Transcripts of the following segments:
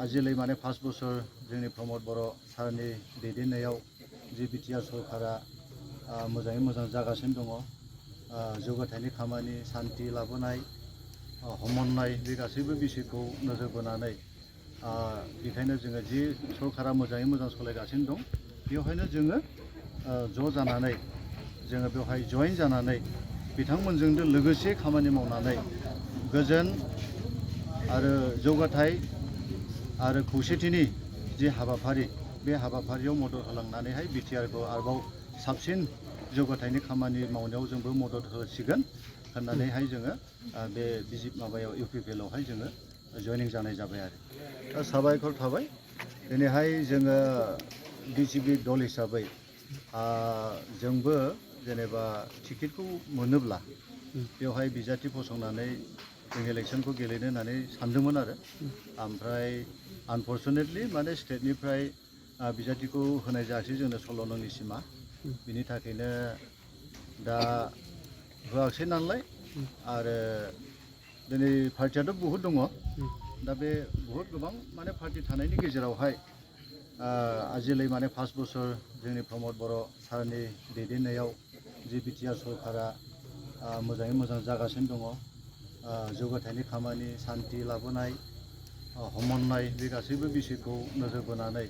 आजिलै माने 5 बोसोर जोंनि प्रमद बर' सारनि दैदेननायाव जि बिटिआर सरकारा मोजाङै मोजां जागासिनो दङ। जौगाथायनि खामानि शान्ति लाबोनाय हमन्नाय बे गासैबो बिषयखौ नोजोर बोनानै बेखायनो जोङो जि सरकारा मोजाङै मोजां सालायगासिनो दं बेवहायनो जोङो ज' जानानै जोङो बेवहाय जइन जानानै बिथांमोनजों लोगोसे खामानि मावनानै गोजोन आरो जौगाथाय आरो खौसेथिनि जि हाबाफारि बे हाबाफारियाव मदद होलांनानैहाय बिटिआरखौ आरोबाव साबसिन जौगाथायनि खामानि मावनायाव जोंबो मदद होसिगोन होननानैहाय जोङो बे माबायाव इउपिपिएलआवहाय जोङो जयनिं जानाय जाबाय आरो दा साबायखर थाबाय दिनैहाय जोङो बिजेपि दल हिसाबै जोंबो जेनेबा टिकेटखौ मोनोब्ला बेवहाय बिजाथि फसंनानै जों इलेक्सनखौ गेलेनो होननानै सानदोंमोन आरो ओमफ्राय आनफर्चुनेटलि माने स्टेटनिफ्राय बिजाथिखौ होनाय जायासै जोंनो 16 नंनि सिमा बिनि थाखायनो दा होआसै नालाय आरो दिनै पार्टियाथ' बहुद दङ दा बे बहुद गोबां माने पार्टि थानायनि गेजेरावहाय आजिलै माने 5 बोसोर जोंनि प्रमद बर' सारनि दैदेननायाव जि बिटिआर सरकारा मोजाङै मोजां जागासिनो दङ। जौगाथायनि खामानि शान्ति लाबोनाय हमन्नाय बे गासैबो बिषयखौ नोजोर बोनानै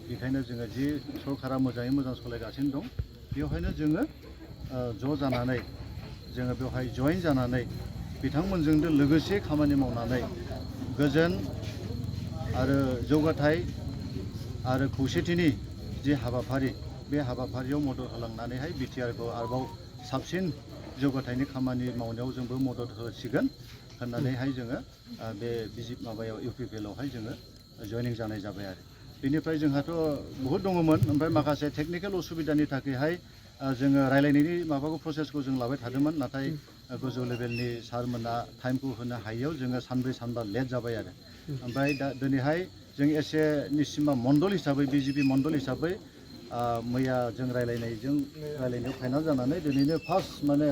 बेखायनो जोङो जि सरकारा मोजाङै मोजां सालायगासिनो दं बेवहायनो जोङो ज' जानानै जोङो बेवहाय जइन जानानै बिथांमोनजों लोगोसे खामानि मावनानै गोजोन आरो जौगाथाय आरो खौसेथिनि जि हाबाफारि बे हाबाफारियाव मदद होलांनानैहाय बिटिआरखौ आरोबाव साबसिन जौगाथायनि खामानि मावनायाव जोंबो मदद होसिगोन होननानैहाय जोङो बे माबायाव इउपिपिएलआवहाय जोङो जयनिं जानाय जाबाय आरो बेनिफ्राय जोंहाथ' बहुद दङमोन ओमफ्राय माखासे टेकनिकेल उसुबिदानि थाखायहाय जोङो रायलायनायनि माबाखौ प्रसेसखौ जों लाबाय थादोंमोन नाथाय गोजौ लेभेलनि सारमोना टाइमखौ होनो हायैयाव जोङो सानब्रै सानबा लेट जाबाय आरो ओमफ्राय दा दिनैहाय जों एसे निसिमा मण्डल हिसाबै बिजेपि मण्डल हिसाबै मैया जों रायलायनायाव फाइनाल जानानै दिनैनो फार्स्ट माने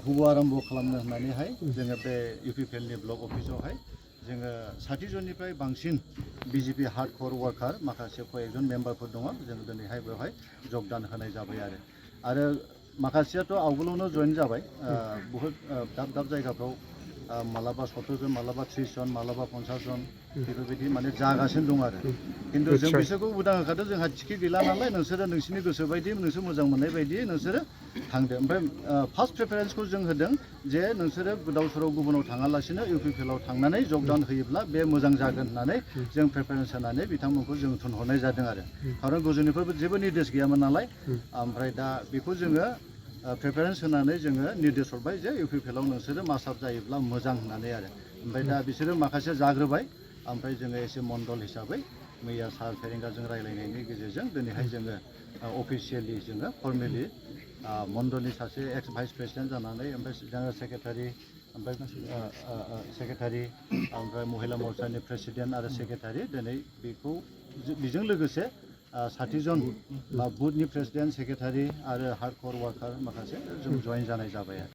हुबु आरम्भ खालामनो होननानैहाय जोङो बे इउपिपिएलनि ब्लक अफिसावहाय जोङो 60 जननिफ्राय बांसिन बिजेपि हार्डकर वार्कार माखासे कयेकजन मेम्बारफोर दङ जों दिनैहाय बेवहाय जगदान होनाय जाबाय आरो माखासेयाथ' आवगोलावनो जइन जाबाय बहुद दाब दाब जायगाफ्राव मालाबा 17 जन मालाबा 30 जन मालाबा 50 जन बेफोरबायदि माने जागासिनो दं आरो किन्तु जों बिसोरखौ उदां होखादों जोंहा टिकेट गैला नालाय नोंसोरो नोंसिनि गोसो बायदि नोंसोर मोजां मोननाय बायदि नोंसोरो थांदो ओमफ्राय फार्स्ट प्रेफारेन्सखौ जों होदों जे नोंसोरो गोदाव सोराव गुबुनाव थाङालासिनो इउपिपिएलआव थांनानै जगदान होयोब्ला बे मोजां जागोन होननानै जों प्रेफारेन्स होनानै बिथांमोनखौ जों थुनहरनाय जादों आरो खारन गोजौनिफ्रायबो जेबो निर्देश गैयामोन नालाय ओमफ्राय दा बेखौ जोङो प्रेफारेन्स होनानै जोङो निर्देश हरबाय जे इउपिपिएलआव नोंसोरो मासाप जायोब्ला मोजां होननानै आरो ओमफ्राय दा बिसोरो माखासे जाग्रोबाय ओमफ्राय जोङो एसे मण्डल हिसाबै मैया सार फेरेंगाजों रायलायनायनि गेजेरजों दिनैहाय जोङो अफिसियेलि जोङो फर्मेलि मण्डलनि सासे एक्स भाइस प्रेसिडेन्ट जानानै ओमफ्राय जेनेरेल सेक्रेटारि ओमफ्राय महिला मर्चानि प्रेसिडेन्ट आरो सेक्रेटारि दिनै बेजों लोगोसे 60 जन बुथनि प्रेसिडेन्ट सेक्रेटारि आरो हार्डकर वार्कार माखासे जों जइन जानाय जाबाय आरो